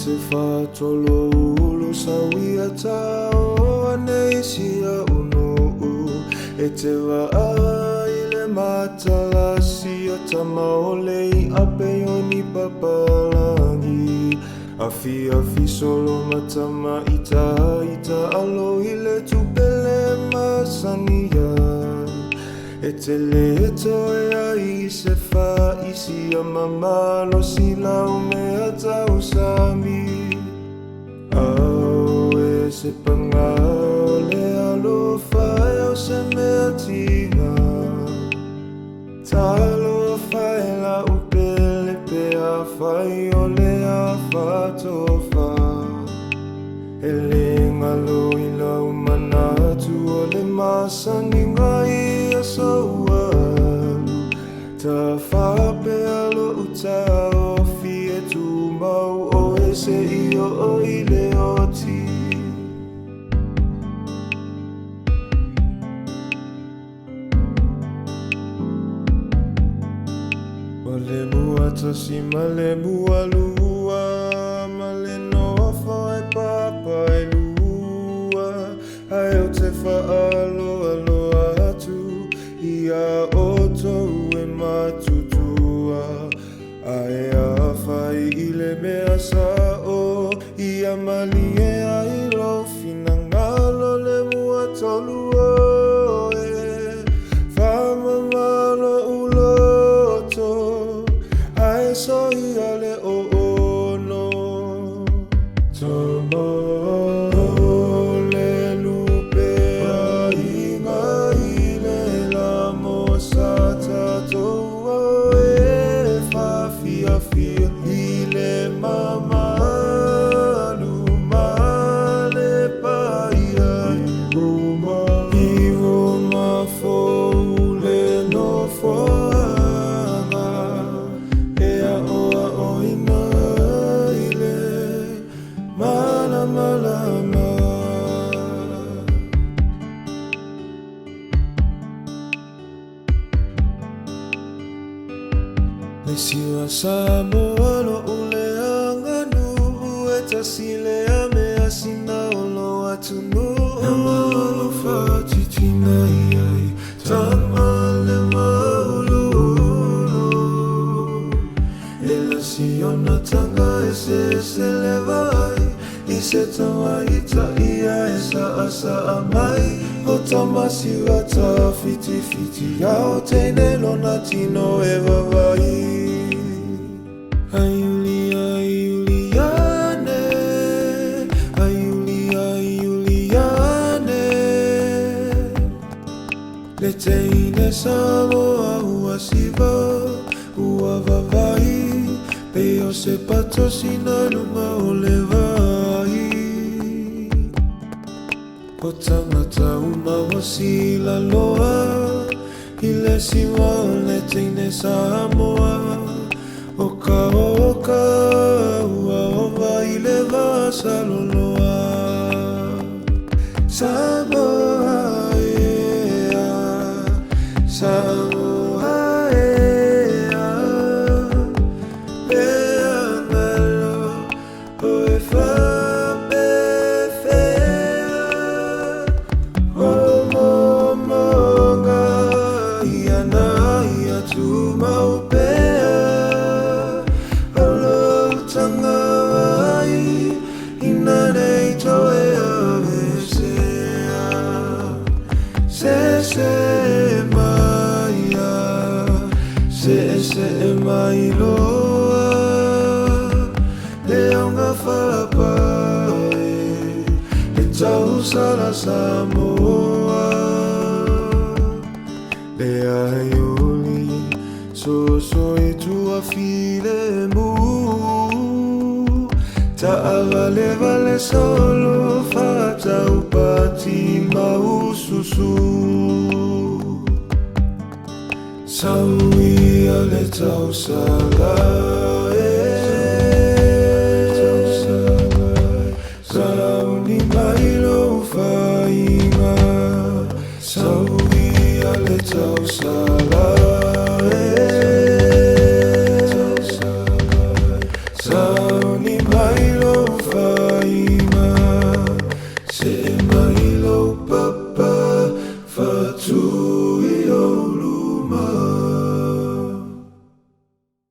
te whātolo ulu sawia tao anei sia unu e te waa I le matalasi o tama olei ape oni papalangi afi solo matama ita alo ile tupele masania e te le toe ai se fa isi a mamalo si lau mea tau sami au e se pangao le alo fai au se mea tina talo fai la upele pe a fai o le a fatofa e le ngalo I lau manatu o le masani ngai so alu ta whape alo uta o fie tu mau o ese I o I le oti male mua tasi male mua lua male nofa e papa e lua ai o te whaalo alo Ia oto e matutua Ae a whai I le mea sao Ia mali e ai lo fina ngalo le mua tolu oe Whamamalo uloto Ae so ia le o ono Tomo Le siwa Samoa no ule anganu e tasile a mea sina olo atunu Amalo fati tina iai tama le maululu E la siona tanga e se levai I se tama ita ia e sa amai O tama siwa ta fiti Ao teine lona tino e wawai Le teine Samoa ua siva, ua vavai Pe o se pato sina lunga o le vai O tangata uma o sila loa I le siwa o le teine Samoa O ka ua o vai le vasa loloa Samoa Samoa ea Pea ngalo o e whape whea O momonga ia na ia tu mau pea O lotanga ai ina nei toe a vesea Se e mai loa Le aunga whapai Le tau sara Samoa Le aioli So e tua file mu Ta vale solo Fata upati mau susu Sauia le tau salai Sauni mai lo whainga Sauia le tau salai